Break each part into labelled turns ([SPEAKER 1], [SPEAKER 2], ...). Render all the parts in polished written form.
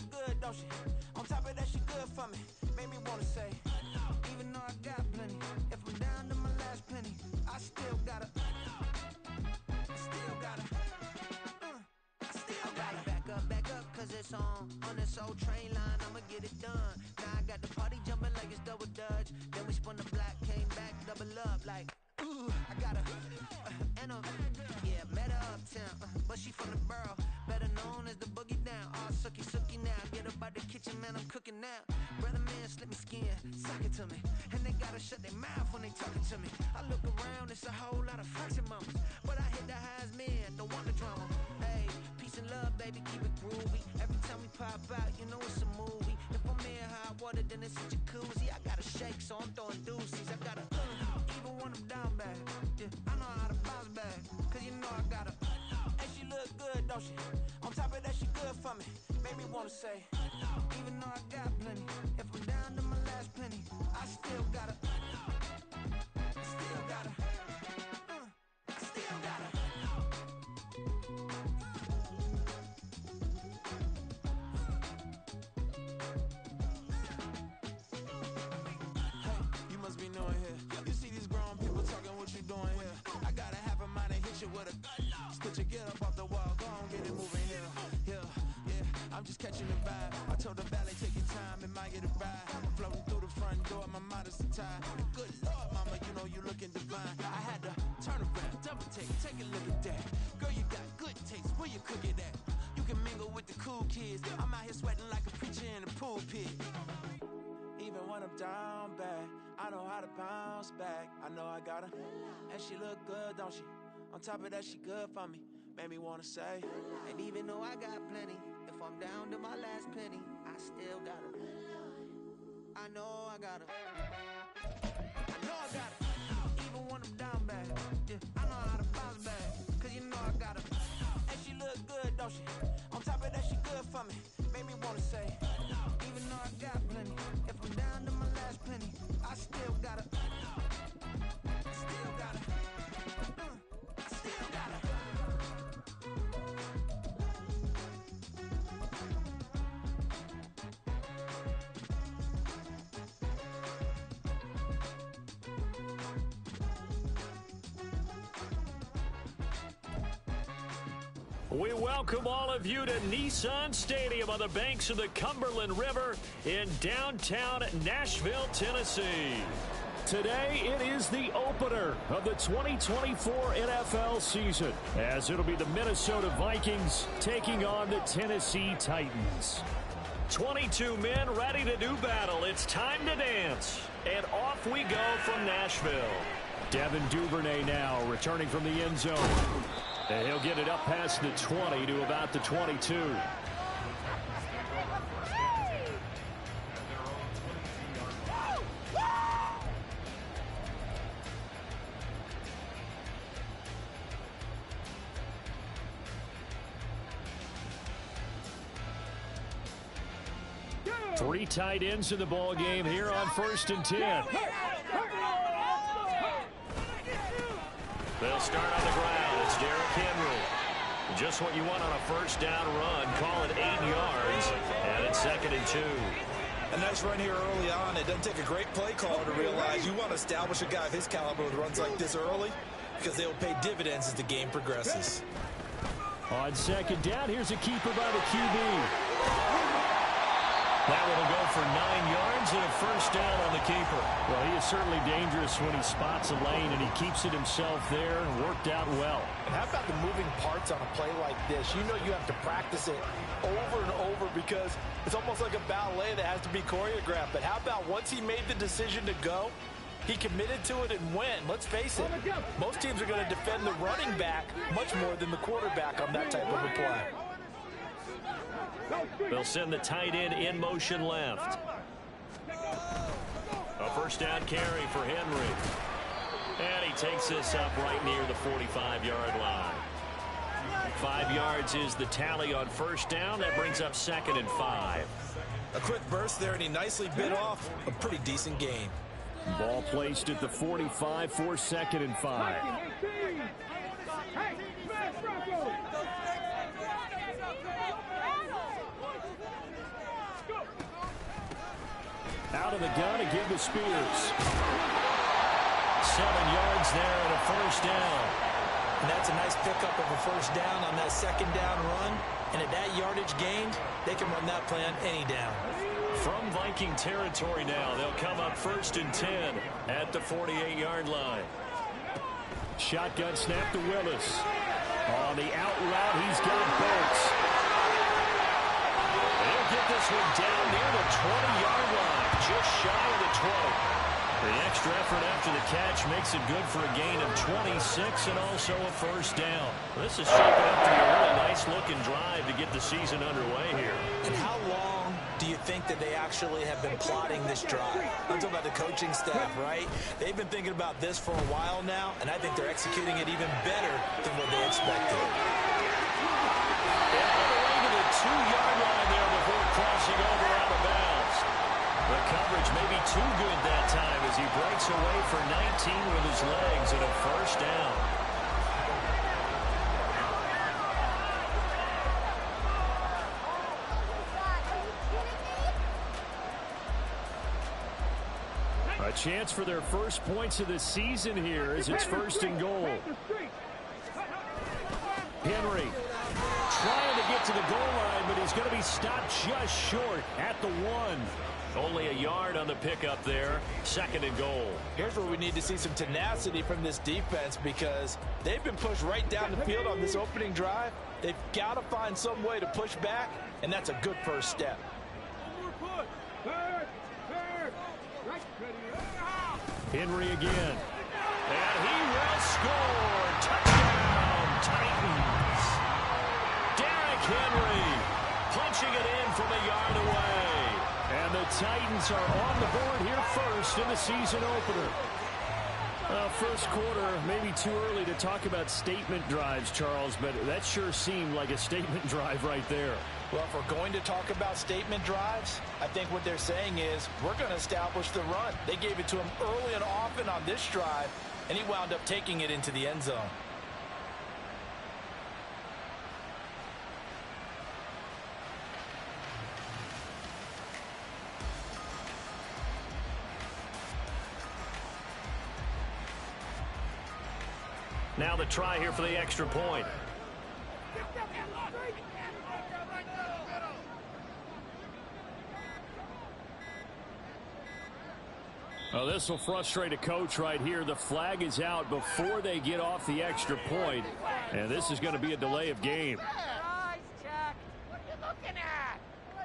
[SPEAKER 1] look good, don't she? On top of that, she good for me. Made me wanna say, even though I got plenty, if I'm down to my last penny, I still gotta, back up, cause it's on this old train line, I'ma get it done. Now I got the party jumping like it's double dutch. Then we spun the block, came back, double up like, ooh, I got a, and a, yeah, met her uptown, but she from the borough, better known as the boogie down. All sucky now, get up out the kitchen, man, I'm cooking now. Brother man, slip me skin, suck it to me, and they gotta shut their mouth when they talking to me. I look around, it's a whole lot of foxy mamas, but I hit the highs, man, don't want the drama. Hey, peace and love, baby, keep it groovy. Every time we pop out, you know it's a movie. If I'm in hot water, then it's a jacuzzi. I gotta shake, so I'm throwing deuces. I gotta, even when I'm down bad, yeah, I know how to bounce back, cause you know I gotta, and she look good, don't she? On top of that, she good for me. Made me wanna say, even though I got plenty, if I'm down to my last penny, I still gotta, still gotta. Be knowing here. You see these grown people talking, what you doing here? I gotta have a mind to hit you with a split your get up off the wall, go on, get it moving here. Yeah, I'm just catching the vibe. I told the ballet, take your time, it might get a ride. Floating through the front door, my modesty tie. Good Lord, mama, you know you looking divine. I had to turn around, double take a look at that. Girl, you got good taste, where you cook it at? You can mingle with the cool kids. I'm out here sweating like a preacher in a pool pit. Even when I'm down bad, I know how to bounce back. I know I gotta, and she look good, don't she? On top of that, she good for me. Made me wanna say, and even though I got plenty, if I'm down to my last penny, I still gotta, I know I gotta, even when I'm down bad, yeah, I know how to bounce back, cause you know I gotta, and she look good, don't she? On top of that, she good for me. Made me wanna say, even though I got plenty, if I'm down to my last penny, I still gotta, still gotta, still gotta.
[SPEAKER 2] We welcome all of you to Nissan Stadium on the banks of the Cumberland River in downtown Nashville, Tennessee. Today, it is the opener of the 2024 NFL season, as it'll be the Minnesota Vikings taking on the Tennessee Titans. 22 men ready to do battle. It's time to dance. And off we go from Nashville. Devin Duvernay now returning from the end zone. And he'll get it up past the 20 to about the 22. Three tight ends in the ball game here on 1st and 10. They'll start on the ground. It's Derrick Henry. Just what you want on a first down run. Call it 8 yards. And it's 2nd and 2.
[SPEAKER 3] A nice run here early on. It doesn't take a great play caller to realize you want to establish a guy of his caliber with runs like this early, because they will pay dividends as the game progresses.
[SPEAKER 2] On 2nd down, here's a keeper by the QB. That one will go for 9 yards and a first down on the keeper. Well, he is certainly dangerous when he spots a lane, and he keeps it himself there and worked out well.
[SPEAKER 4] And how about the moving parts on a play like this? You know you have to practice it over and over because it's almost like a ballet that has to be choreographed. But how about once he made the decision to go, he committed to it and went. Let's face it, most teams are going to defend the running back much more than the quarterback on that type of a play.
[SPEAKER 2] They'll send the tight end in motion left. A first down carry for Henry. And he takes this up right near the 45-yard line. 5 yards is the tally on first down. That brings up 2nd and 5.
[SPEAKER 3] A quick burst there, and he nicely bit off a pretty decent gain.
[SPEAKER 2] Ball placed at the 45 for 2nd and 5. out of the gun and give to Spears. 7 yards there and a first down.
[SPEAKER 3] And that's a nice pickup of a first down on that second down run. And at that yardage gained, they can run that play on any down.
[SPEAKER 2] From Viking territory now, they'll come up 1st and 10 at the 48-yard line. Shotgun snap to Willis. On the out route, he's got Burks. They'll get this one down near the 20-yard line, just shy of the 20. The extra effort after the catch makes it good for a gain of 26 and also a first down. This is shaping up to be a really nice-looking drive to get the season underway here.
[SPEAKER 3] And how long do you think that they actually have been plotting this drive? I'm talking about the coaching staff, right? They've been thinking about this for a while now, and I think they're executing it even better than what they expected.
[SPEAKER 2] And all the way to the 2-yard line there before crossing over out of bounds. The coverage may be too good that time as he breaks away for 19 with his legs and a first down. A chance for their first points of the season here as it's 1st and goal. Henry trying to get to the goal line, but he's going to be stopped just short at the 1. Only a yard on the pickup there. 2nd and goal.
[SPEAKER 3] Here's where we need to see some tenacity from this defense because they've been pushed right down the field on this opening drive. They've got to find some way to push back, and that's a good first step.
[SPEAKER 2] Henry again. And he will score. Touchdown, Titans. Derrick Henry punching it in from a yard away. And the Titans are on the board here first in the season opener. First quarter, maybe too early to talk about statement drives, Charles, but that sure seemed like a statement drive right there.
[SPEAKER 3] Well, if we're going to talk about statement drives, I think what they're saying is we're going to establish the run. They gave it to him early and often on this drive, and he wound up taking it into the end zone.
[SPEAKER 2] Now the try here for the extra point. Oh, this will frustrate a coach right here. The flag is out before they get off the extra point, and this is going to be a delay of game.
[SPEAKER 5] What are you looking at?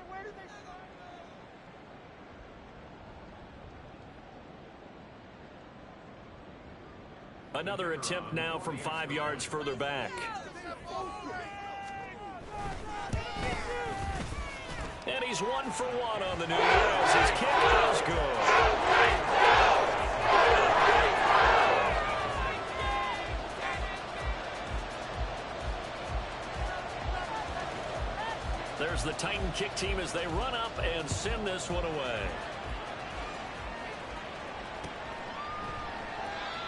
[SPEAKER 5] Where did they...
[SPEAKER 2] Another attempt now from 5 yards further back. And he's 1 for 1 on the new year as his kick goes good. There's the Titan kick team as they run up and send this one away.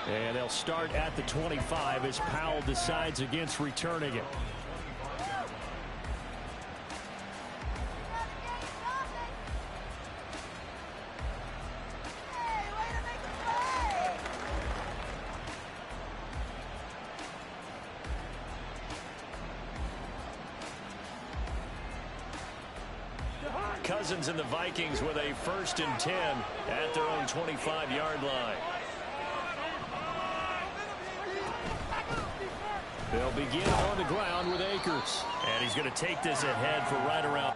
[SPEAKER 2] And they'll start at the 25 as Powell decides against returning it. Cousins and the Vikings with a 1st and 10 at their own 25-yard line. They'll begin on the ground with Akers. And he's going to take this ahead for right around.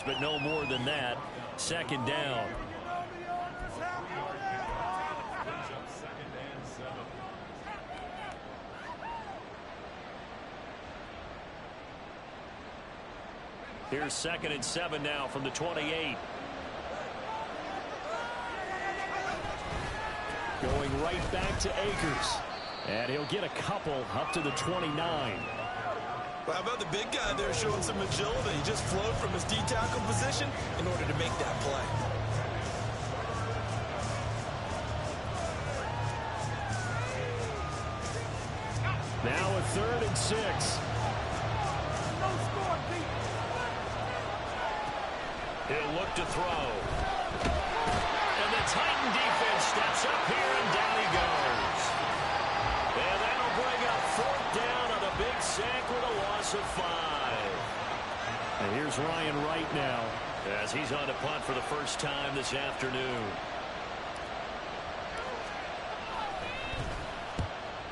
[SPEAKER 2] But no more than that. 2nd down. Here's 2nd and 7 now from the 28. Going right back to Akers. And he'll get a couple up to the 29.
[SPEAKER 3] Well, how about the big guy there showing some agility? He just flowed from his D-tackle position in order to make that play.
[SPEAKER 2] Now a 3rd and 6. He'll look to throw. And the Titan defense steps up here, and down he goes. And that'll bring up 4th down on a big sack with a loss of 5. And here's Ryan Wright now as he's on to punt for the first time this afternoon.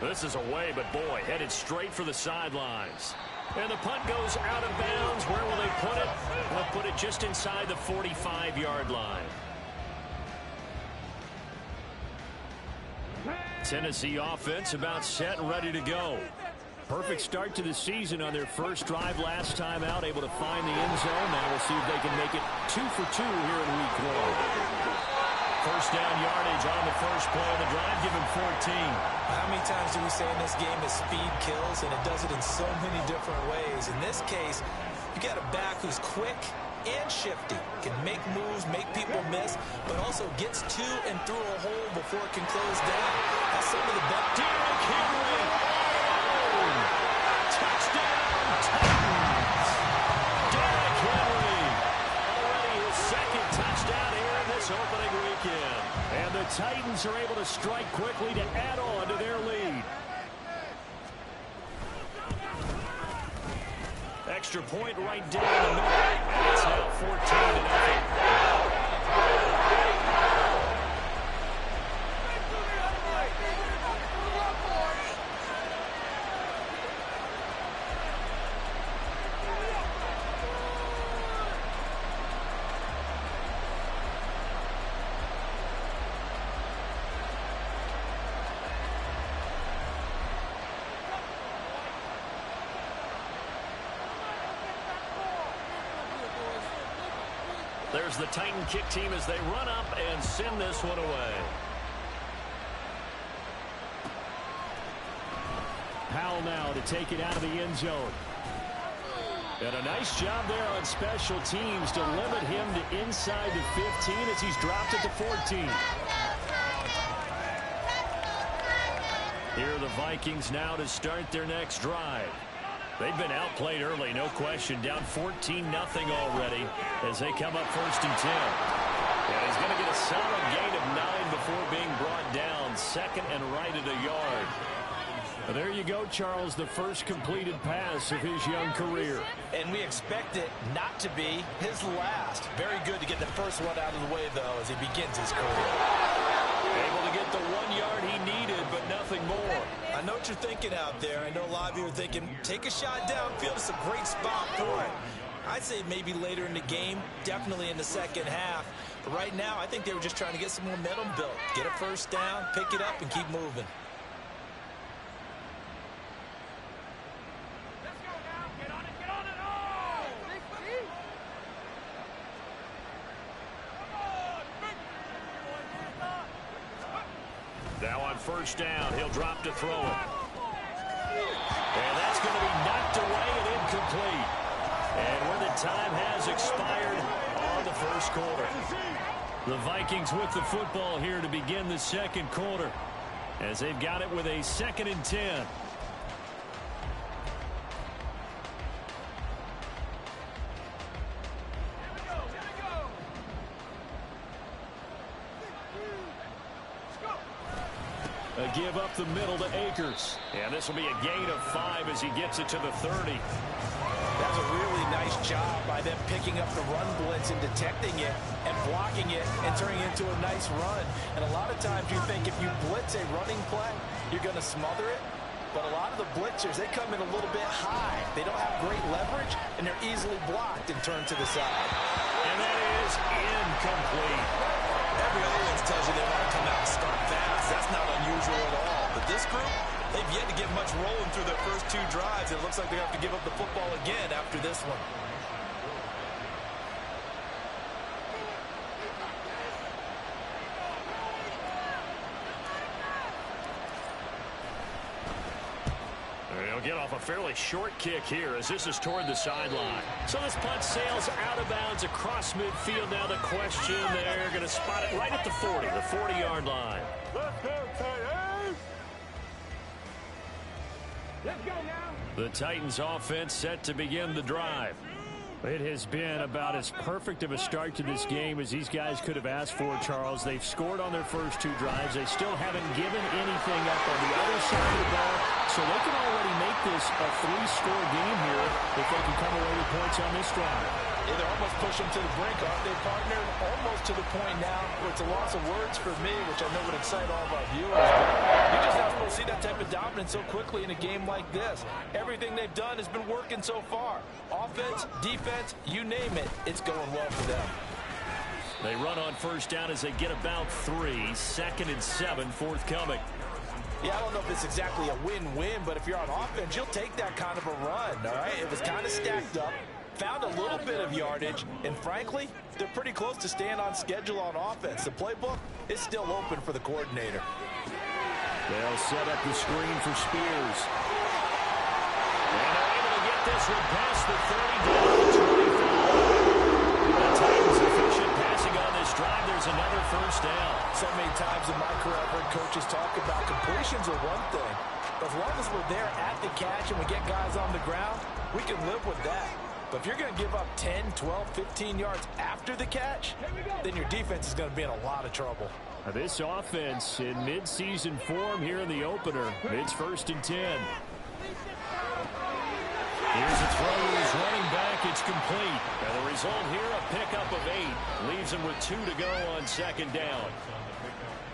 [SPEAKER 2] This is away, but boy, headed straight for the sidelines. And the punt goes out of bounds. Where will they put it? They'll put it just inside the 45-yard line. Tennessee offense about set and ready to go. Perfect start to the season on their first drive last time out, able to find the end zone. Now we'll see if they can make it 2 for 2 here in week 1. First down yardage on the first play of the drive. Give him 14.
[SPEAKER 3] How many times do we say in this game that speed kills, and it does it in so many different ways? In this case, you got a back who's quick and shifty, can make moves, make people miss, but also gets to and through a hole before it can close down. That's some of the best.
[SPEAKER 2] Derrick Henry. Oh! Touchdown, Titans. Derrick Henry. Already his 2nd touchdown here in this opening weekend. And the Titans are able to strike quickly to add on to their lead. Extra point right down the middle. And it's now 14-0. There's the Titan kick team as they run up and send this one away. Powell now to take it out of the end zone. And a nice job there on special teams to limit him to inside the 15 as he's dropped at the 14. Here are the Vikings now to start their next drive. They've been outplayed early, no question. Down 14-0 already as they come up 1st and 10. And he's going to get a solid gain of 9 before being brought down. 2nd and right at a yard. Well, there you go, Charles, the first completed pass of his young career.
[SPEAKER 3] And we expect it not to be his last. Very good to get the first one out of the way, though, as he begins his career.
[SPEAKER 2] Able to get the 1 yard he needed, but nothing more.
[SPEAKER 3] I know what you're thinking out there. I know a lot of you are thinking, take a shot downfield. It's a great spot for it. I'd say maybe later in the game, definitely in the second half. But right now, I think they were just trying to get some momentum built. Get a first down, pick it up, and keep moving.
[SPEAKER 5] Let's go now. Get on it, oh!
[SPEAKER 2] Now on first down, he'll drop to throw it. And that's going to be knocked away and incomplete. And where the time has expired on the first quarter. The Vikings with the football here to begin the second quarter as they've got it with a 2nd and 10. A give up the middle to Akers. And this will be a gain of 5 as he gets it to the 30.
[SPEAKER 3] That's a really nice job by them picking up the run blitz and detecting it and blocking it and turning it into a nice run. And a lot of times you think if you blitz a running play, you're going to smother it. But a lot of the blitzers, they come in a little bit high. They don't have great leverage, and they're easily blocked and turned to the side.
[SPEAKER 2] And that is incomplete.
[SPEAKER 3] Every offense tells you they want to come out and start fast. That's not unusual at all. But this group, they've yet to get much rolling through their first 2 drives. It looks like they have to give up the football again after this one.
[SPEAKER 2] He'll get off a fairly short kick here as this is toward the sideline. So this punt sails out of bounds across midfield. Now the question, they're going to spot it right at the 40, the 40-yard line.
[SPEAKER 5] Let's go, Titans! Let's go now.
[SPEAKER 2] The Titans offense set to begin the drive. It has been about as perfect of a start to this game as these guys could have asked for, Charles. They've scored on their first two drives. They still haven't given anything up on the other side of the ball, so they can already make this a three-score game here if they can come away with points on this drive.
[SPEAKER 4] Yeah, they're almost pushing them to the brink, aren't they, partner? Almost to the point now where it's a loss of words for me, which I know would excite all of our viewers. But you just not supposed to see that type of dominance so quickly in a game like this. Everything they've done has been working so far. Offense, defense, you name it, it's going well for them.
[SPEAKER 2] They run on first down as they get about 3. 2nd and 7 forthcoming.
[SPEAKER 4] Yeah, I don't know if it's exactly a win-win, but if you're on offense, you'll take that kind of a run, all right? It was kind of stacked up. Found a little bit of yardage, and frankly, they're pretty close to staying on schedule on offense. The playbook is still open for the coordinator.
[SPEAKER 2] They'll set up the screen for Spears. And they're able to get this one past the 30 down to 25. The Titans efficient passing on this drive. There's another first down.
[SPEAKER 4] So many times in my career, I've heard coaches talk about completions are one thing. As long as we're there at the catch and we get guys on the ground, we can live with that. But if you're going to give up 10, 12, 15 yards after the catch, then your defense is going to be in a lot of trouble.
[SPEAKER 2] This offense in mid-season form here in the opener. It's 1st and 10. Here's a throw to his running back. It's complete. And the result here, a pickup of 8. Leaves him with 2 to go on 2nd down.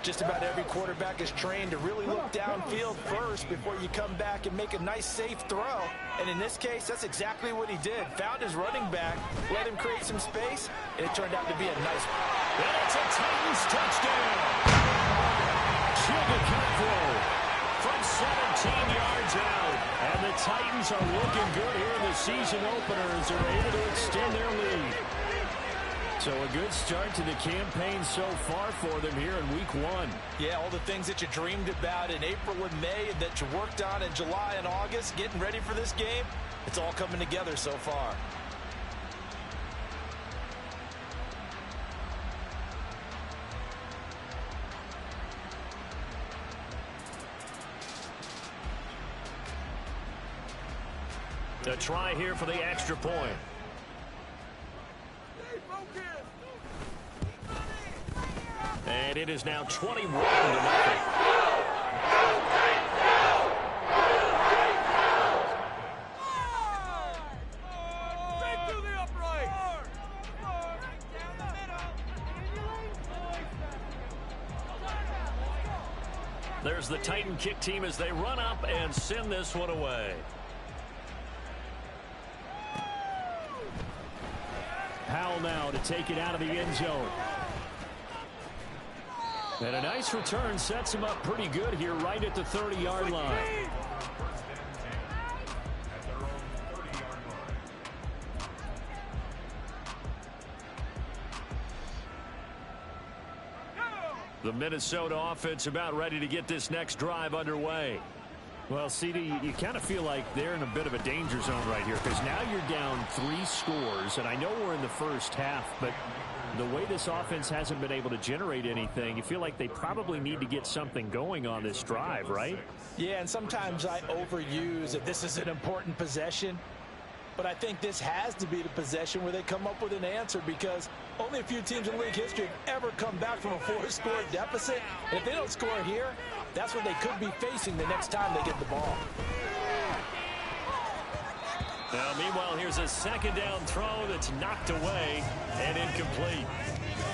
[SPEAKER 4] Just about every quarterback is trained to really look downfield first before you come back and make a nice, safe throw. And in this case, that's exactly what he did. Found his running back, let him create some space, and it turned out to be a nice one.
[SPEAKER 2] And it's a Titans touchdown. Chigacapo from 17 yards out. And the Titans are looking good here in the season opener as they're able to extend their lead. So a good start to the campaign so far for them here in week 1.
[SPEAKER 4] Yeah, all the things that you dreamed about in April and May and that you worked on in July and August, getting ready for this game, it's all coming together so far.
[SPEAKER 2] A try here for the extra point. And it is now 21 to nothing. There's the Titan kick team as they run up and send this one away. Powell now to take it out of the end zone. And a nice return sets him up pretty good here right at the 30-yard line. The Minnesota offense about ready to get this next drive underway. Well, CD, you kind of feel like they're in a bit of a danger zone right here because now you're down 3 scores, and I know we're in the first half, but the way this offense hasn't been able to generate anything, you feel like they probably need to get something going on this drive, right?
[SPEAKER 4] Yeah, and sometimes I overuse that this is an important possession. But I think this has to be the possession where they come up with an answer because only a few teams in league history have ever come back from a 4-score deficit. And if they don't score here, that's what they could be facing the next time they get the ball.
[SPEAKER 2] Now, meanwhile, here's a 2nd down throw that's knocked away and incomplete.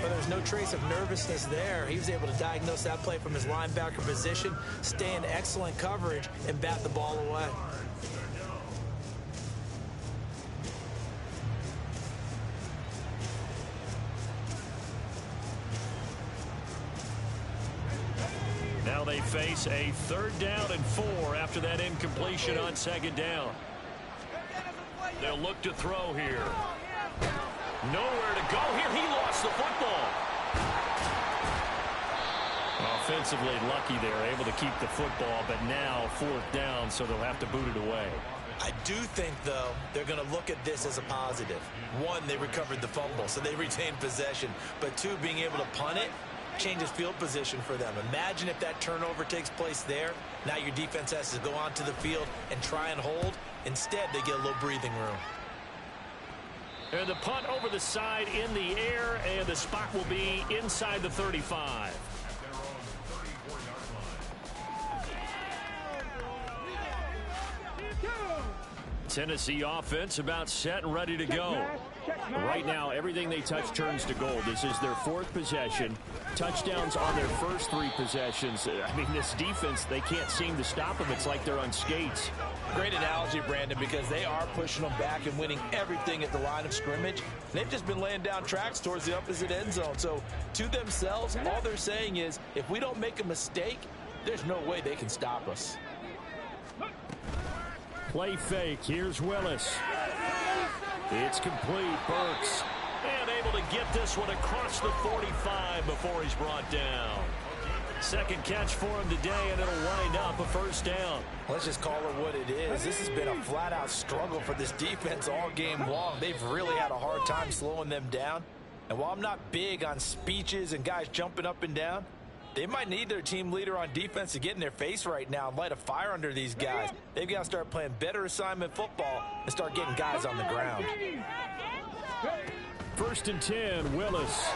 [SPEAKER 4] But there's no trace of nervousness there. He was able to diagnose that play from his linebacker position, stay in excellent coverage, and bat the ball away.
[SPEAKER 2] Now they face a 3rd down and 4 after that incompletion on 2nd down. They'll look to throw here. Nowhere to go here. He lost the football. A offensively lucky there, able to keep the football, but now 4th down, so they'll have to boot it away.
[SPEAKER 3] I do think, though, they're going to look at this as a positive. 1, they recovered the fumble, so they retained possession. But 2, being able to punt it changes field position for them. Imagine if that turnover takes place there. Now your defense has to go onto the field and try and hold. Instead, they get a little breathing room.
[SPEAKER 2] And the punt over the side in the air, and the spot will be inside the 35. Tennessee offense about set and ready to go. Right now, everything they touch turns to gold. This is their 4th possession. Touchdowns on their first 3 possessions. I mean, this defense, they can't seem to stop them. It's like they're on skates.
[SPEAKER 3] Great analogy, Brandon, because they are pushing them back and winning everything at the line of scrimmage. They've just been laying down tracks towards the opposite end zone. So, to themselves, all they're saying is, if we don't make a mistake, there's no way they can stop us.
[SPEAKER 2] Play fake. Here's Willis. It's complete. Burks. And able to get this one across the 45 before he's brought down. Second catch for him today, and it'll wind up a 1st down.
[SPEAKER 3] Let's just call it what it is. This has been a flat-out struggle for this defense all game long. They've really had a hard time slowing them down. And while I'm not big on speeches and guys jumping up and down, they might need their team leader on defense to get in their face right now and light a fire under these guys. They've got to start playing better assignment football and start getting guys on the ground.
[SPEAKER 2] 1st and 10, Willis.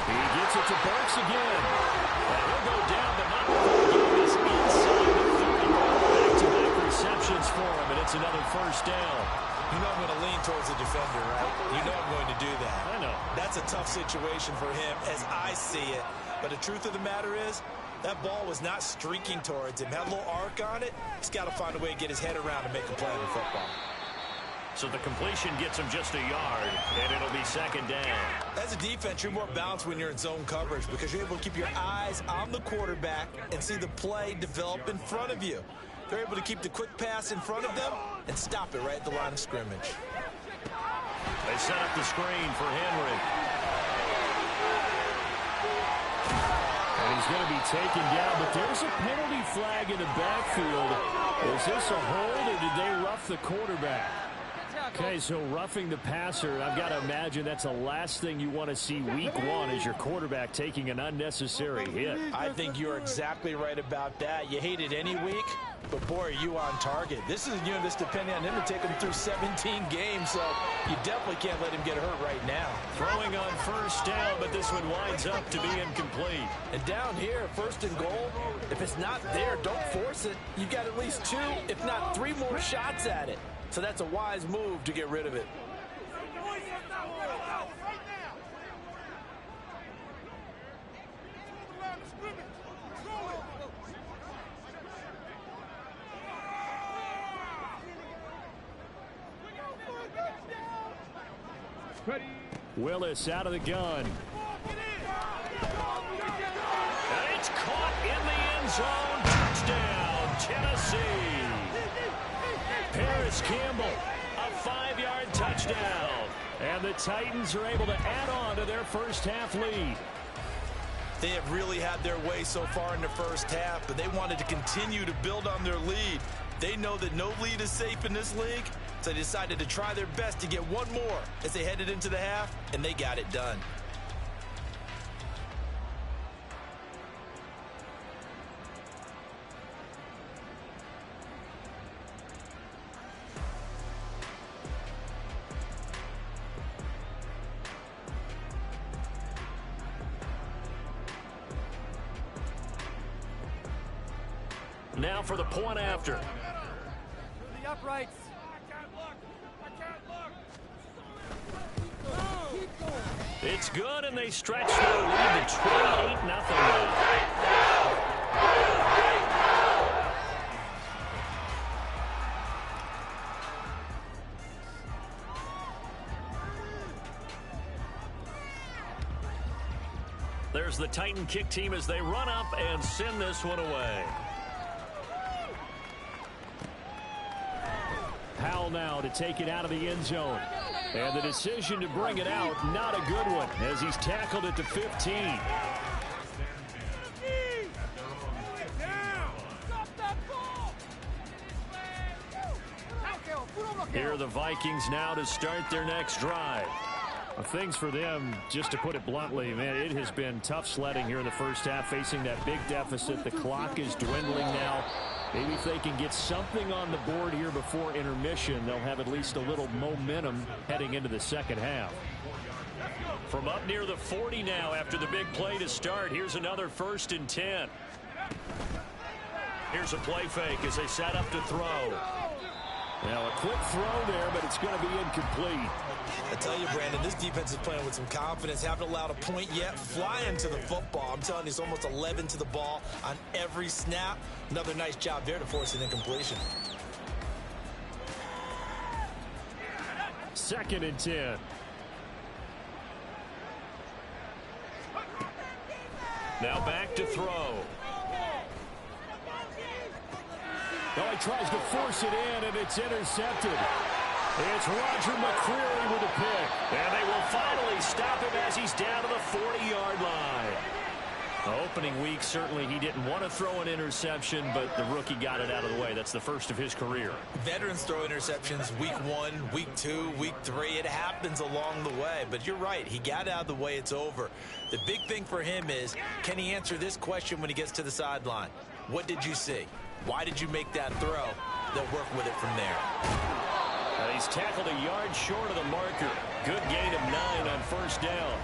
[SPEAKER 2] He gets it to Burks again. And he'll go down, but not before the game is inside the 30. Back-to-back receptions for him, and it's another 1st down.
[SPEAKER 3] You know I'm going to lean towards the defender, right? You know I'm going to do that.
[SPEAKER 2] I know.
[SPEAKER 3] That's a tough situation for him as I see it. But the truth of the matter is, that ball was not streaking towards him. Had a little arc on it. He's got to find a way to get his head around and make a play in football.
[SPEAKER 2] So the completion gets him just a yard, and it'll be 2nd down.
[SPEAKER 3] As a defense, you're more balanced when you're in zone coverage because you're able to keep your eyes on the quarterback and see the play develop in front of you. They're able to keep the quick pass in front of them and stop it right at the line of scrimmage.
[SPEAKER 2] They set up the screen for Henry. And he's going to be taken down, but there's a penalty flag in the backfield. Is this a hold, or did they rough the quarterback? Okay, so roughing the passer, I've got to imagine that's the last thing you want to see week 1 is your quarterback taking an unnecessary hit.
[SPEAKER 3] I think you're exactly right about that. You hate it any week, but boy, are you on target. This is a unit that's depending on him to take him through 17 games, so you definitely can't let him get hurt right now.
[SPEAKER 2] Throwing on 1st down, but this one winds up to be incomplete.
[SPEAKER 3] And down here, 1st and goal, if it's not there, don't force it. You've got at least 2, if not 3 more shots at it. So that's a wise move to get rid of it.
[SPEAKER 2] Willis out of the gun. And it's caught in the end zone. Touchdown, Tennessee. Paris Campbell, a 5-yard touchdown. And the Titans are able to add on to their 1st half lead.
[SPEAKER 3] They have really had their way so far in the 1st half, but they wanted to continue to build on their lead. They know that no lead is safe in this league, so they decided to try their best to get one more as they headed into the half, and they got it done.
[SPEAKER 2] Now for the point after.
[SPEAKER 5] The uprights. I can't look.
[SPEAKER 2] It's good, and they stretch their lead to 28-0. There's the Titan kick team as they run up and send this one away. Powell now to take it out of the end zone. And the decision to bring it out, not a good one, as he's tackled at the 15. Here are the Vikings now to start their next drive. Well, things for them, just to put it bluntly, man, it has been tough sledding here in the first half, facing that big deficit. The clock is dwindling now. Maybe if they can get something on the board here before intermission, they'll have at least a little momentum heading into the second half. From up near the 40 now after the big play to start, here's another 1st and 10. Here's a play fake as they set up to throw. Now a quick throw there, but it's going to be incomplete.
[SPEAKER 3] I tell you, Brandon, this defense is playing with some confidence. Haven't allowed a point yet. Flying to the football. I'm telling you, it's almost 11 to the ball on every snap. Another nice job there to force an incompletion.
[SPEAKER 2] 2nd and 10. Now back to throw. Oh, he tries to force it in, and it's intercepted. It's Roger McCreary with a pick. And they will finally stop him as he's down to the 40-yard line. Opening week, certainly he didn't want to throw an interception, but the rookie got it out of the way. That's the first of his career.
[SPEAKER 3] Veterans throw interceptions week 1, week 2, week 3. It happens along the way. But you're right. He got out of the way. It's over. The big thing for him is, can he answer this question when he gets to the sideline? What did you see? Why did you make that throw? They'll work with it from there.
[SPEAKER 2] He's tackled a yard short of the marker. Good gain of 9 on 1st down.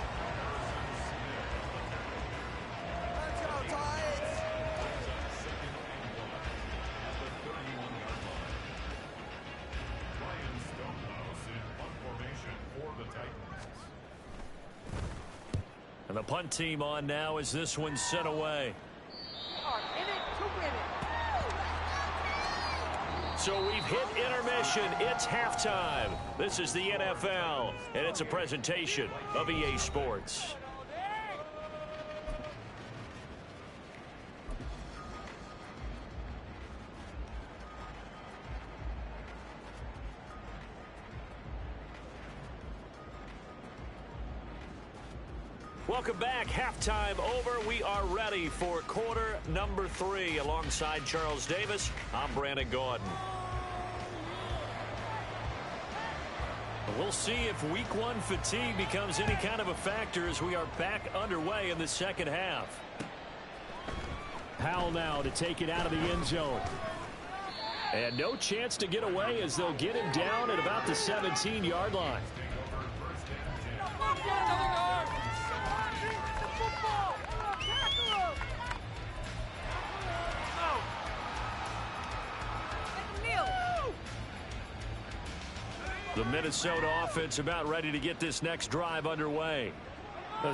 [SPEAKER 2] And the punt team on now as this one's sent away. So we've hit intermission. It's halftime. This is the NFL, and it's a presentation of EA Sports. Welcome back. Halftime over. We are ready for quarter number 3. Alongside Charles Davis, I'm Brandon Gordon. We'll see if week 1 fatigue becomes any kind of a factor as we are back underway in the second half. Powell now to take it out of the end zone. And no chance to get away as they'll get him down at about the 17-yard line. The Minnesota offense about ready to get this next drive underway.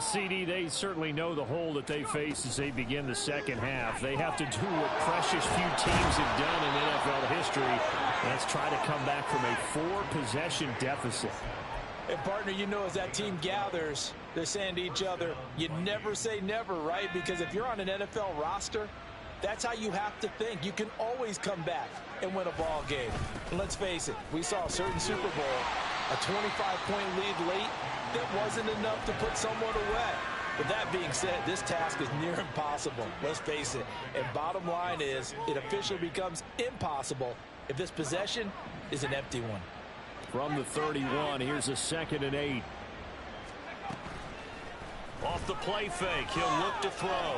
[SPEAKER 2] CD, they certainly know the hole that they face as they begin the second half. They have to do what precious few teams have done in NFL history. Let's try to come back from a 4-possession deficit.
[SPEAKER 4] And, partner, you know, as that team gathers, they're saying to each other, you never say never, right? Because if you're on an NFL roster, that's how you have to think. You can always come back and win a ball game. And let's face it, we saw a certain Super Bowl, a 25-point lead late, that wasn't enough to put someone away. But that being said, this task is near impossible. Let's face it. And bottom line is, it officially becomes impossible if this possession is an empty one.
[SPEAKER 2] From the 31, here's a 2nd and 8. Off the play fake, he'll look to throw.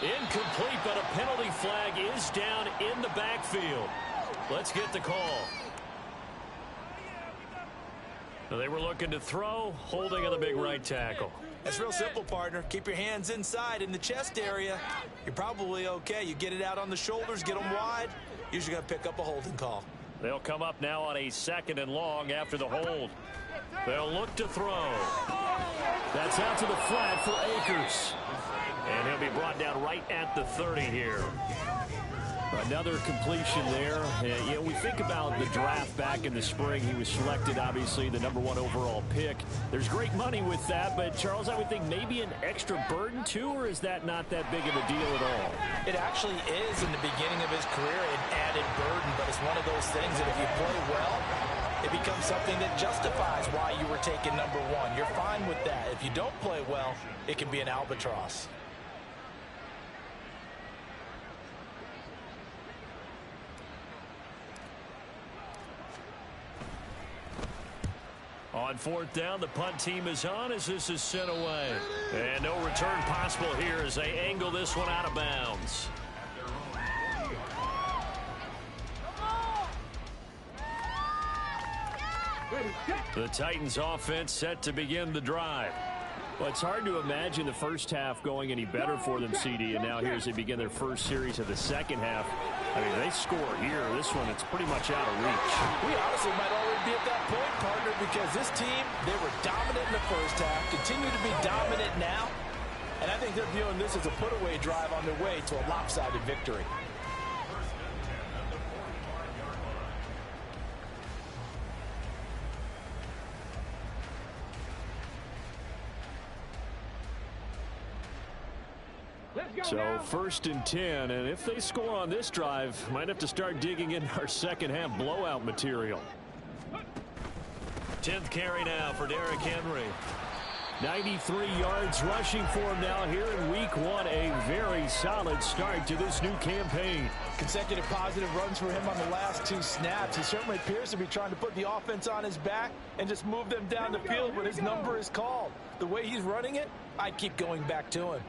[SPEAKER 2] Incomplete, but a penalty flag is down in the backfield. Let's get the call. They were looking to throw, holding on the big right tackle.
[SPEAKER 3] That's real simple, partner. Keep your hands inside in the chest area. You're probably okay. You get it out on the shoulders, get them wide. Usually going to pick up a holding call.
[SPEAKER 2] They'll come up now on a 2nd and long after the hold. They'll look to throw. That's out to the flat for Akers. And he'll be brought down right at the 30 here. Another completion there. You know, we think about the draft back in the spring. He was selected, obviously, the #1 overall pick. There's great money with that, but, Charles, I would think maybe an extra burden, too, or is that not that big of a deal at all?
[SPEAKER 3] It actually is in the beginning of his career an added burden, but it's one of those things that if you play well, it becomes something that justifies why you were taken #1. You're fine with that. If you don't play well, it can be an albatross.
[SPEAKER 2] On fourth down, the punt team is on as this is sent away. And no return possible here as they angle this one out of bounds. The Titans offense set to begin the drive. Well, it's hard to imagine the first half going any better for them, CD, and now here as they begin their first series of the second half. I mean, they score here. This one, it's pretty much out of reach.
[SPEAKER 4] We honestly might already be at that point, partner, because this team, they were dominant in the first half, continue to be dominant now, and I think they're viewing this as a put-away drive on their way to a lopsided victory.
[SPEAKER 2] So first and 10, and if they score on this drive, might have to start digging in our second half blowout material. 10th carry now for Derrick Henry. 93 yards rushing for him now here in week one. A very solid start to this new campaign.
[SPEAKER 4] Consecutive positive runs for him on the last two snaps. He certainly appears to be trying to put the offense on his back and just move them down the field when his number is called. The way he's running it, I'd keep going back to him.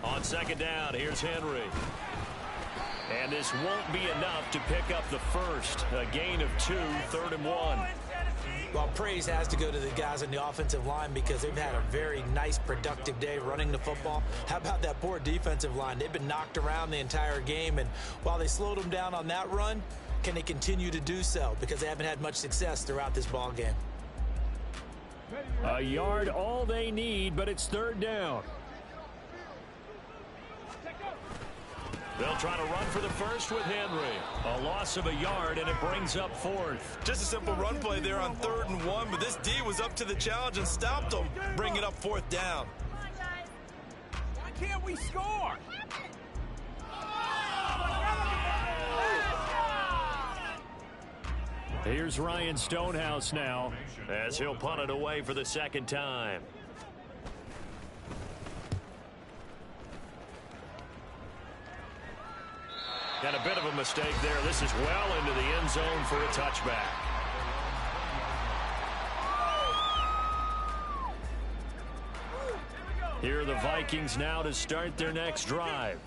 [SPEAKER 2] On second down, here's Henry. And this won't be enough to pick up the first. A gain of 2, 3rd and 1.
[SPEAKER 3] Well, praise has to go to the guys on the offensive line because they've had a very nice, productive day running the football. How about that poor defensive line? They've been knocked around the entire game, and while they slowed them down on that run, can they continue to do so? Because they haven't had much success throughout this ball game.
[SPEAKER 2] A yard all they need, but it's 3rd down. They'll try to run for the first with Henry. A loss of a yard, and it brings up 4th.
[SPEAKER 6] Just a simple run play there on 3rd and 1, but this D was up to the challenge and stopped them, bringing up 4th down.
[SPEAKER 5] Why can't we score?
[SPEAKER 2] Here's Ryan Stonehouse now as he'll punt it away for the second time. And a bit of a mistake there. This is well into the end zone for a touchback. Here are the Vikings now to start their next drive.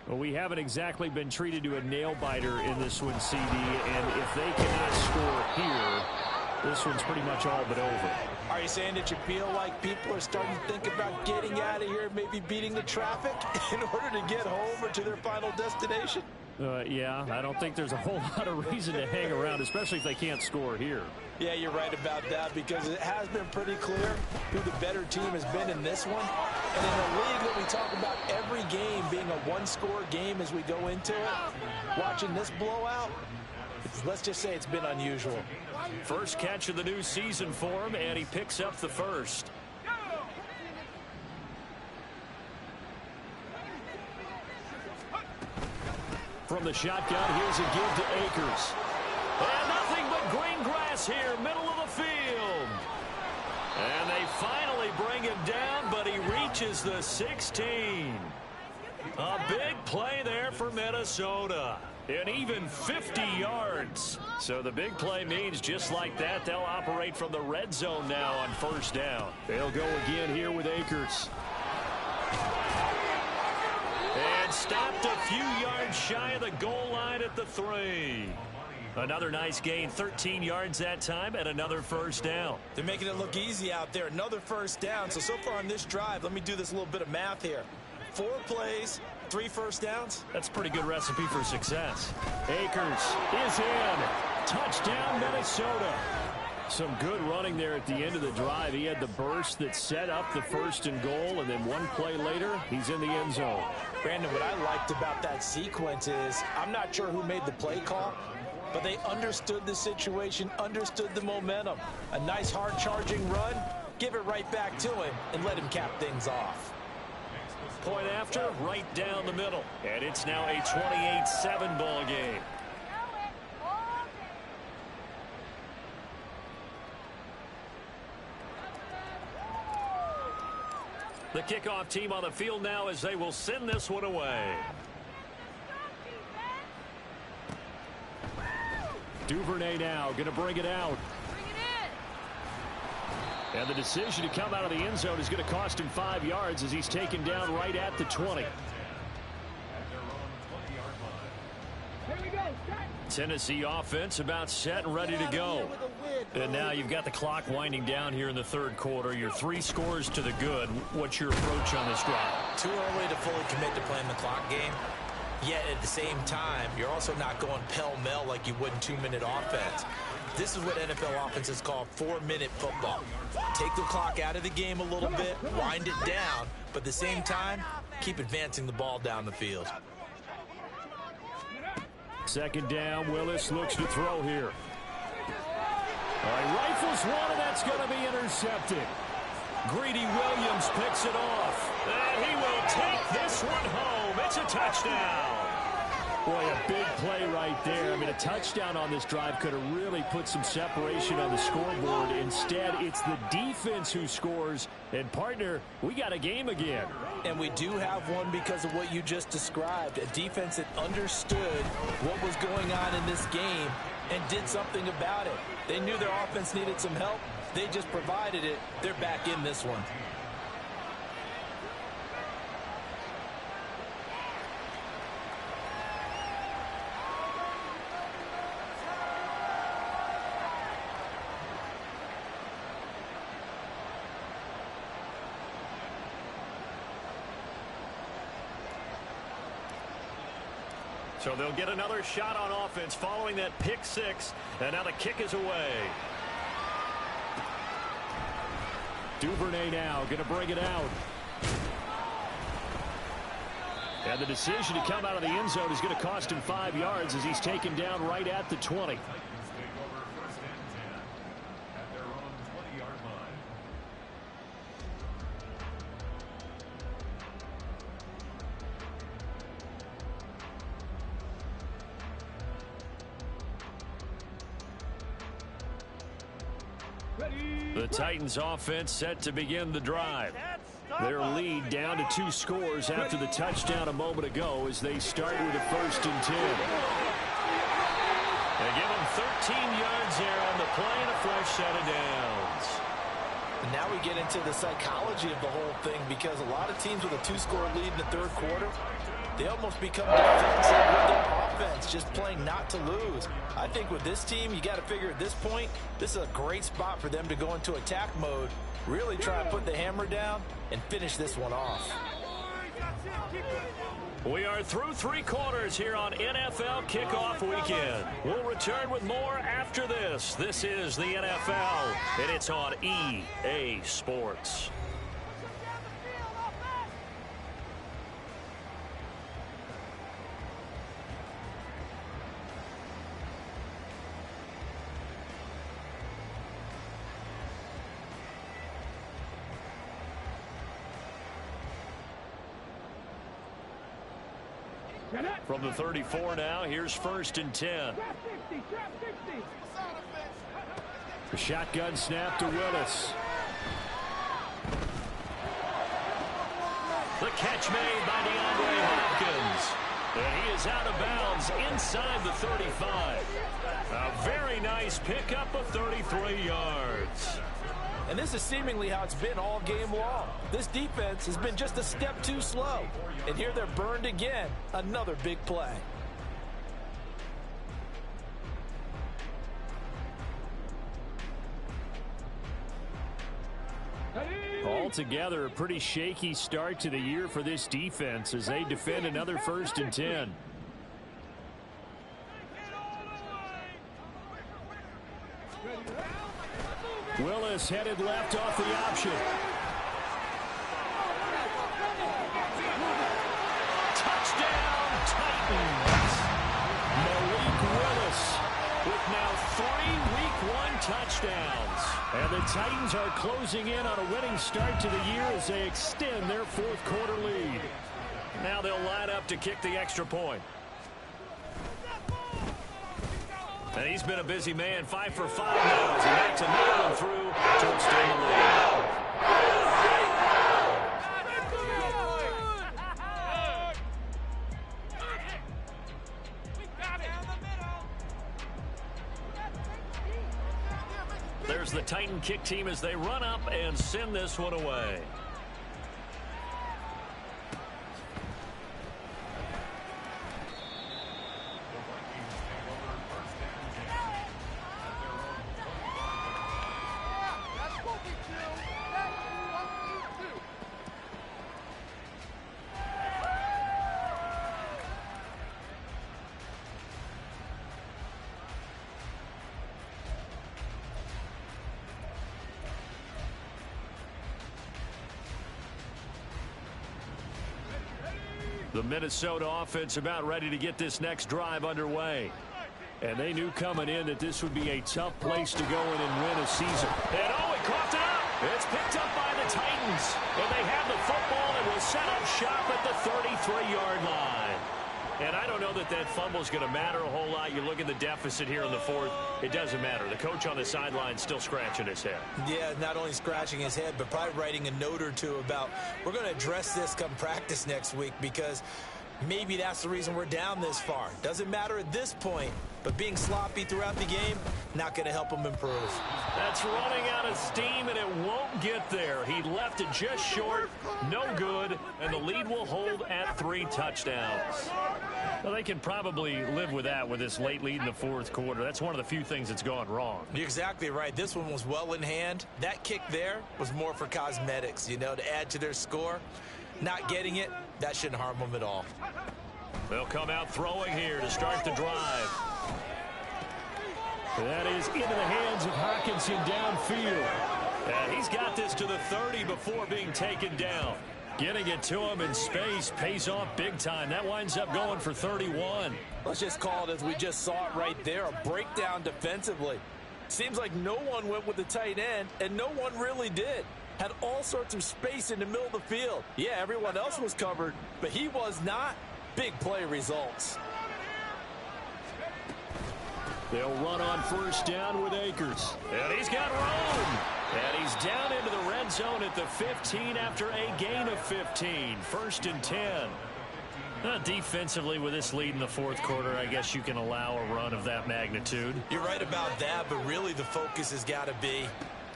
[SPEAKER 2] Well, we haven't exactly been treated to a nail-biter in this one, CD, and if they cannot score here, this one's pretty much all but over.
[SPEAKER 4] Are you saying that you feel like people are starting to think about getting out of here, maybe beating the traffic in order to get home or to their final destination?
[SPEAKER 2] Yeah, I don't think there's a whole lot of reason to hang around, especially if they can't score here.
[SPEAKER 4] Yeah, you're right about that because it has been pretty clear who the better team has been in this one. And in a league that we talk about every game being a one-score game as we go into it, watching this blowout, let's just say it's been unusual.
[SPEAKER 2] First catch of the new season for him, and he picks up the first. From the shotgun, here's a give to Akers. And nothing but green grass here, middle of the field. And they finally bring him down, but he reaches the 16. A big play there for Minnesota. And even 50 yards. So the big play means just like that, they'll operate from the red zone now on first down. They'll go again here with Akers. And stopped a few yards shy of the goal line at the 3. Another nice gain, 13 yards that time, and another first down.
[SPEAKER 3] They're making it look easy out there. Another first down. So far on this drive, let me do this little bit of math here. 4 plays, 3 first downs.
[SPEAKER 2] That's a pretty good recipe for success. Akers is in. Touchdown, Minnesota. Some good running there at the end of the drive. He had the burst that set up the 1st and goal, and then one play later, he's in the end zone.
[SPEAKER 4] Brandon, what I liked about that sequence is I'm not sure who made the play call, but they understood the situation, understood the momentum. A nice hard-charging run, give it right back to him, and let him cap things off.
[SPEAKER 2] Point after, right down the middle. And it's now a 28-7 ball game. The kickoff team on the field now as they will send this one away. Duvernay now going to bring it out. And the decision to come out of the end zone is going to cost him 5 yards as he's taken down right at the 20. Tennessee offense about set and ready to go. And now you've got the clock winding down here in the third quarter. You're 3 scores to the good. What's your approach on this drive?
[SPEAKER 3] Too early to fully commit to playing the clock game. Yet at the same time, you're also not going pell-mell like you would in 2-minute offense. This is what NFL offenses call 4-minute football. Take the clock out of the game a little bit, wind it down, but at the same time, keep advancing the ball down the field.
[SPEAKER 2] Second down, Willis looks to throw here. All right, rifles one, and that's going to be intercepted. Greedy Williams picks it off. And he will take this one home. It's a touchdown. Boy, a big play right there. I mean, a touchdown on this drive could have really put some separation on the scoreboard. Instead, it's the defense who scores. And, partner, we got a game again.
[SPEAKER 4] And we do have one because of what you just described. A defense that understood what was going on in this game and did something about it. They knew their offense needed some help. They just provided it. They're back in this one.
[SPEAKER 2] So they'll get another shot on offense following that pick six. And now the kick is away. Duvernay now going to bring it out. And the decision to come out of the end zone is going to cost him 5 yards as he's taken down right at the 20. The Titans offense set to begin the drive. Their lead down to 2 scores after the touchdown a moment ago as they start with a 1st and 10. They give them 13 yards there on the play and a fresh set of downs.
[SPEAKER 4] And now we get into the psychology of the whole thing because a lot of teams with a 2-score lead in the third quarter, they almost become defensive with their offense, just playing not to lose. I think with this team, you got to figure at this point, this is a great spot for them to go into attack mode, really try to put the hammer down and finish this one off.
[SPEAKER 2] We are through 3 quarters here on NFL Kickoff Weekend. We'll return with more after this. This is the NFL, and it's on EA Sports. From the 34 now, here's 1st and 10. The shotgun snap to Willis. The catch made by DeAndre Hopkins. And he is out of bounds inside the 35. A very nice pickup of 33 yards.
[SPEAKER 4] And this is seemingly how it's been all game long. This defense has been just a step too slow. And here they're burned again. Another big play.
[SPEAKER 2] Altogether, a pretty shaky start to the year for this defense as they defend another 1st and 10. Willis headed left off the option. Touchdown, Titans. Malik Willis with now 3 Week 1 touchdowns. And the Titans are closing in on a winning start to the year as they extend their 4th quarter lead. Now they'll line up to kick the extra point. And he's been a busy man, 5 for 5 now as he makes another one through to extend the lead. There's the Titan kick team as they run up and send this one away. The Minnesota offense about ready to get this next drive underway. And they knew coming in that this would be a tough place to go in and win a season. And oh, he coughed it up. It's picked up by the Titans. And they have the football and will set up shop at the 33-yard line. And I don't know that that fumble is going to matter a whole lot. You look at the deficit here in the fourth. It doesn't matter. The coach on the sideline still scratching his head. Yeah, not only scratching his head, but probably writing a note or two about we're going to address this come practice next week because maybe that's the reason we're down this far. Doesn't matter at this point, but being sloppy throughout the game, not going to help him improve. That's running out of steam, and it won't get there. He left it just short, no good, and the lead will hold at 3 touchdowns. Well, they can probably live with that with this late lead in the fourth quarter. That's one of the few things that's gone wrong. You're exactly right. This one was well in hand. That kick there was more for cosmetics, you know, to add to their score. Not getting it, that shouldn't harm them at all. They'll come out throwing here to start the drive. That is into the hands of Hawkinson downfield. And he's got this to the 30 before being taken down. Getting it to him in space pays off big time. That winds up going for 31. Let's just call it as we just saw it right there, a breakdown defensively. Seems like no one went with the tight end, and no one really did. Had all sorts of space in the middle of the field. Yeah, everyone else was covered, but he was not. Big play results. They'll run on first down with Akers. And he's got room. And he's down into the red zone at the 15 after a gain of 15. 1st and 10. Defensively, with this lead in the fourth quarter, I guess you can allow a run of that magnitude. You're right about that, but really the focus has got to be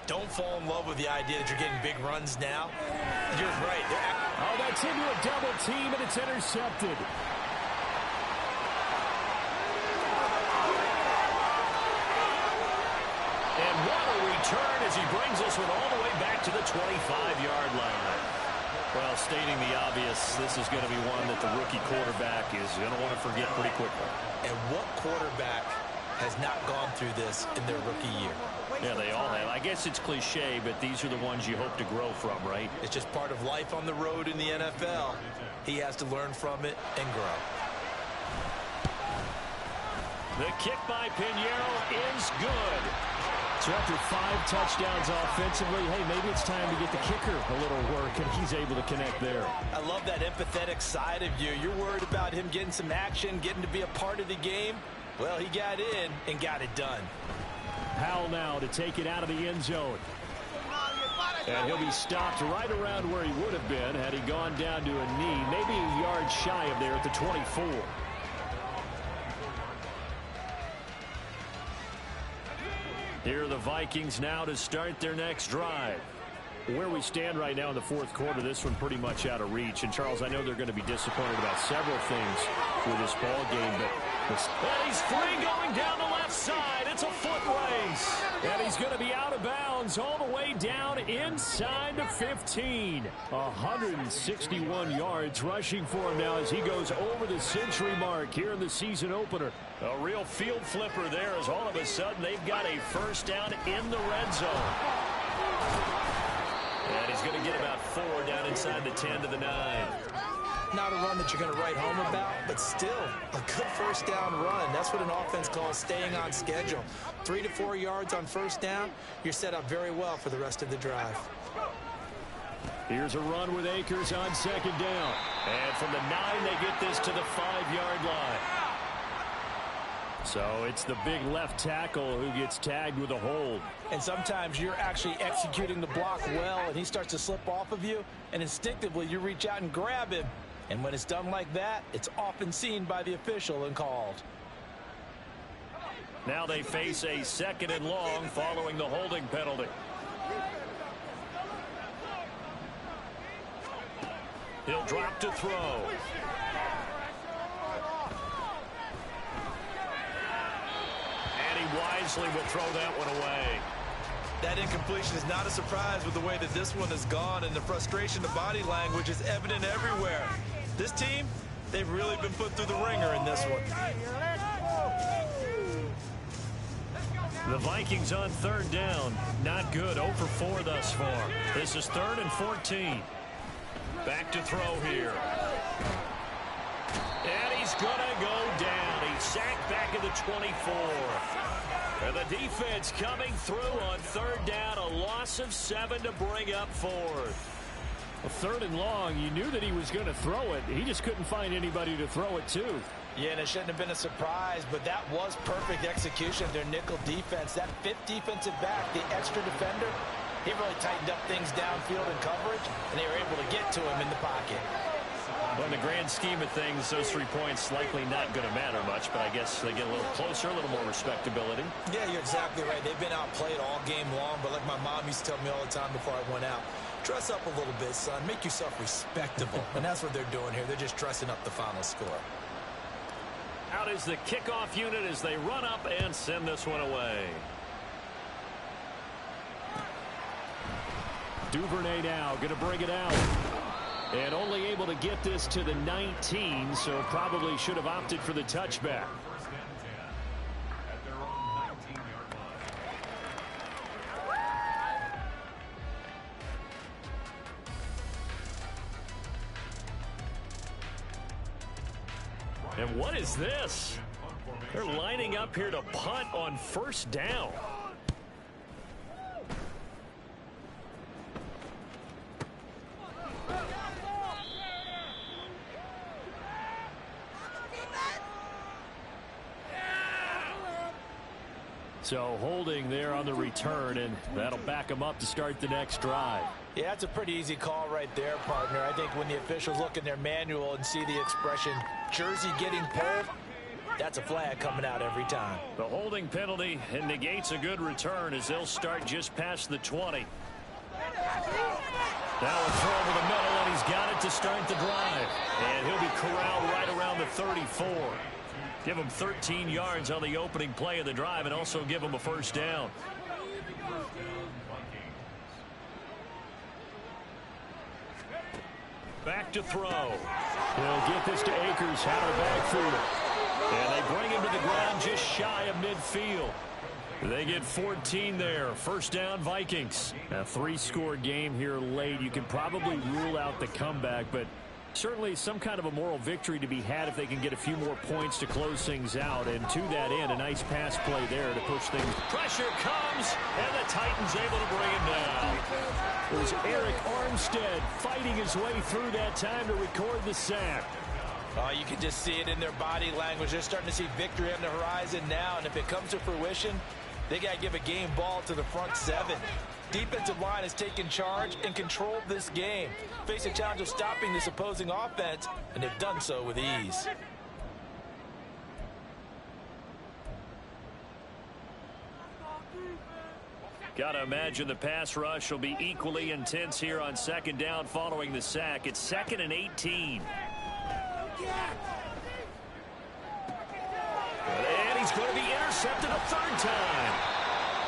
[SPEAKER 2] don't fall in love with the idea that you're getting big runs now. You're right. Oh, that's into a double team, and it's intercepted. And what a return as he brings this one all the way back to the 25-yard line. Well, stating the obvious, this is going to be one that the rookie quarterback is going to want to forget pretty quickly.
[SPEAKER 3] And what quarterback has not gone through this in their rookie year?
[SPEAKER 2] Yeah, they all have. I guess it's cliche, but these are the ones you hope to grow from, right?
[SPEAKER 3] It's just part of life on the road in the NFL. He has to learn from it and grow.
[SPEAKER 2] The kick by Pinheiro is good. So after 5 touchdowns offensively, hey, maybe it's time to get the kicker a little work, and he's able to connect there.
[SPEAKER 3] I love that empathetic side of you. You're worried about him getting some action, getting to be a part of the game. Well, he got in and got it done.
[SPEAKER 2] Powell now to take it out of the end zone. And he'll be stopped right around where he would have been had he gone down to a knee, maybe a yard shy of there at the 24. Here are the Vikings now to start their next drive. Where we stand right now in the fourth quarter, this one pretty much out of reach. And, Charles, I know they're going to be disappointed about several things with this ball game, but he's free going down the left side. It's a foot race. And he's going to be out of bounds all the way down inside the 15. 161 yards rushing for him now as he goes over the century mark here in the season opener. A real field flipper there as all of a sudden they've got a first down in the red zone. And he's going to get about 4 down inside the 10 to the 9.
[SPEAKER 3] Not a run that you're going to write home about, but still a good first down run. That's what an offense calls staying on schedule. 3 to 4 yards on first down, you're set up very well for the rest of the drive.
[SPEAKER 2] Here's a run with Akers on second down. And from the 9, they get this to the 5-yard line. So it's the big left tackle who gets tagged with a hold.
[SPEAKER 3] And sometimes you're actually executing the block well, and he starts to slip off of you, and instinctively you reach out and grab him. And when it's done like that, it's often seen by the official and called.
[SPEAKER 2] Now they face a 2nd and long following the holding penalty. He'll drop to throw. And he wisely will throw that one away.
[SPEAKER 6] That incompletion is not a surprise with the way that this one has gone, and the frustration, the body language is evident everywhere. This team, they've really been put through the ringer in this one.
[SPEAKER 2] The Vikings on 3rd down. Not good. 0 for 4 thus far. This is 3rd and 14. Back to throw here. And he's going to go down. He's sacked back at the 24. And the defense coming through on 3rd down. A loss of 7 to bring up 4th.
[SPEAKER 7] Well, 3rd and long, you knew that he was going to throw it. He just couldn't find anybody to throw it to.
[SPEAKER 4] Yeah, and it shouldn't have been a surprise, but that was perfect execution of their nickel defense. That 5th defensive back, the extra defender, he really tightened up things downfield in coverage, and they were able to get to him in the pocket.
[SPEAKER 2] Well, in the grand scheme of things, those 3 points likely not going to matter much, but I guess they get a little closer, a little more respectability.
[SPEAKER 3] Yeah, you're exactly right. They've been outplayed all game long, but like my mom used to tell me all the time before I went out, dress up a little bit, son. Make yourself respectable. And that's what they're doing here. They're just dressing up the final score.
[SPEAKER 2] Out is the kickoff unit as they run up and send this one away.
[SPEAKER 7] Duvernay now going to bring it out. And only able to get this to the 19, so probably should have opted for the touchback.
[SPEAKER 2] And what is this? They're lining up here to punt on 1st down.
[SPEAKER 7] So holding there on the return, and that'll back them up to start the next drive.
[SPEAKER 4] Yeah, that's a pretty easy call right there, partner. I think when the officials look in their manual and see the expression jersey getting pulled, that's a flag coming out every time.
[SPEAKER 2] The holding penalty and negates a good return as they'll start just past the 20. Now a throw over the middle, and he's got it to start the drive. And he'll be corralled right around the 34. Give him 13 yards on the opening play of the drive and also give him a 1st down. Back to throw.
[SPEAKER 7] He'll get this to Akers out of the backfield.
[SPEAKER 2] And they bring him to the ground just shy of midfield. They get 14 there. 1st down, Vikings.
[SPEAKER 7] A 3-score game here late. You can probably rule out the comeback, but certainly some kind of a moral victory to be had if they can get a few more points to close things out. And to that end, a nice pass play there to push things.
[SPEAKER 2] Pressure comes, and the Titans able to bring him down.
[SPEAKER 7] It was Eric Armstead fighting his way through that time to record the sack.
[SPEAKER 4] Oh, you can just see it in their body language. They're starting to see victory on the horizon now, and if it comes to fruition, they got to give a game ball to the front 7. Defensive line has taken charge and controlled this game. Face a challenge of stopping this opposing offense, and they've done so with ease.
[SPEAKER 2] Got to imagine the pass rush will be equally intense here on 2nd down following the sack. It's 2nd and 18. And he's going to be intercepted a 3rd time.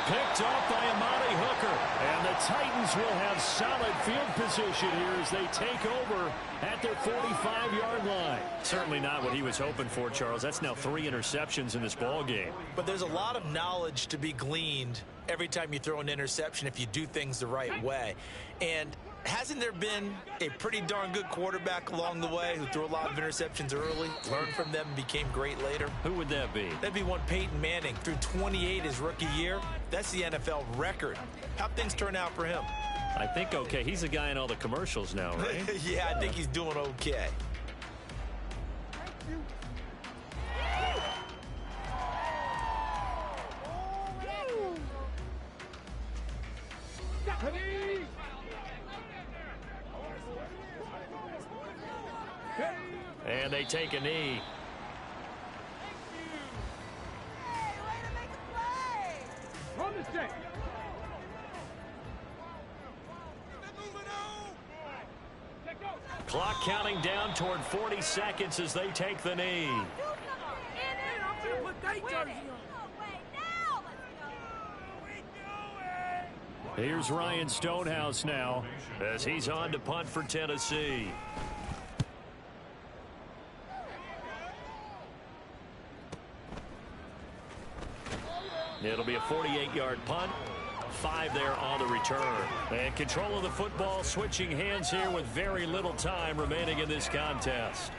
[SPEAKER 2] Picked off by Amari Hooker. And the Titans will have solid field position here as they take over at their 45-yard line. Certainly not what he was hoping for, Charles. That's now 3 interceptions in this ball game.
[SPEAKER 3] But there's a lot of knowledge to be gleaned every time you throw an interception if you do things the right way. And hasn't there been a pretty darn good quarterback along the way who threw a lot of interceptions early, learned from them, and became great later?
[SPEAKER 2] Who would that be?
[SPEAKER 3] That'd be one Peyton Manning. Threw 28 his rookie year. That's the NFL record. How'd things turn out for him?
[SPEAKER 2] I think okay. He's a guy in all the commercials now, right?
[SPEAKER 3] Yeah, I think he's doing okay.
[SPEAKER 2] And they take a knee. Clock counting down toward 40 seconds as they take the knee. Here's Ryan Stonehouse now as he's on to punt for Tennessee. It'll be a 48-yard punt. 5 there on the return. And control of the football switching hands here with very little time remaining in this contest.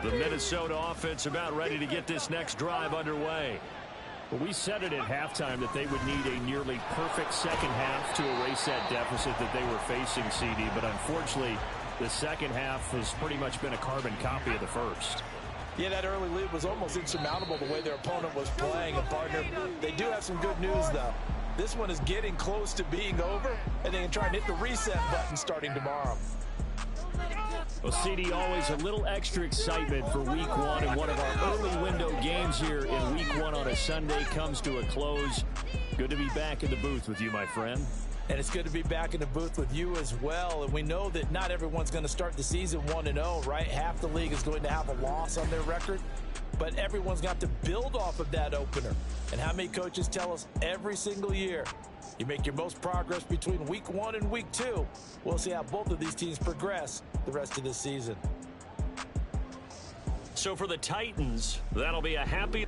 [SPEAKER 2] The Minnesota offense about ready to get this next drive underway.
[SPEAKER 7] Well, we said it at halftime that they would need a nearly perfect second half to erase that deficit that they were facing, CD. But unfortunately, the second half has pretty much been a carbon copy of the first.
[SPEAKER 4] Yeah, that early lead was almost insurmountable the way their opponent was playing. And, partner, they do have some good news, though. This one is getting close to being over, and they can try and hit the reset button starting tomorrow.
[SPEAKER 7] Well, CD, always a little extra excitement for Week 1, and one of our early window games here in Week 1 on a Sunday comes to a close. Good to be back in the booth with you, my friend.
[SPEAKER 4] And it's good to be back in the booth with you as well. And we know that not everyone's going to start the season 1-0, right? Half the league is going to have a loss on their record. But everyone's got to build off of that opener. And how many coaches tell us every single year, you make your most progress between Week 1 and Week 2. We'll see how both of these teams progress the rest of this season.
[SPEAKER 2] So for the Titans, that'll be a happy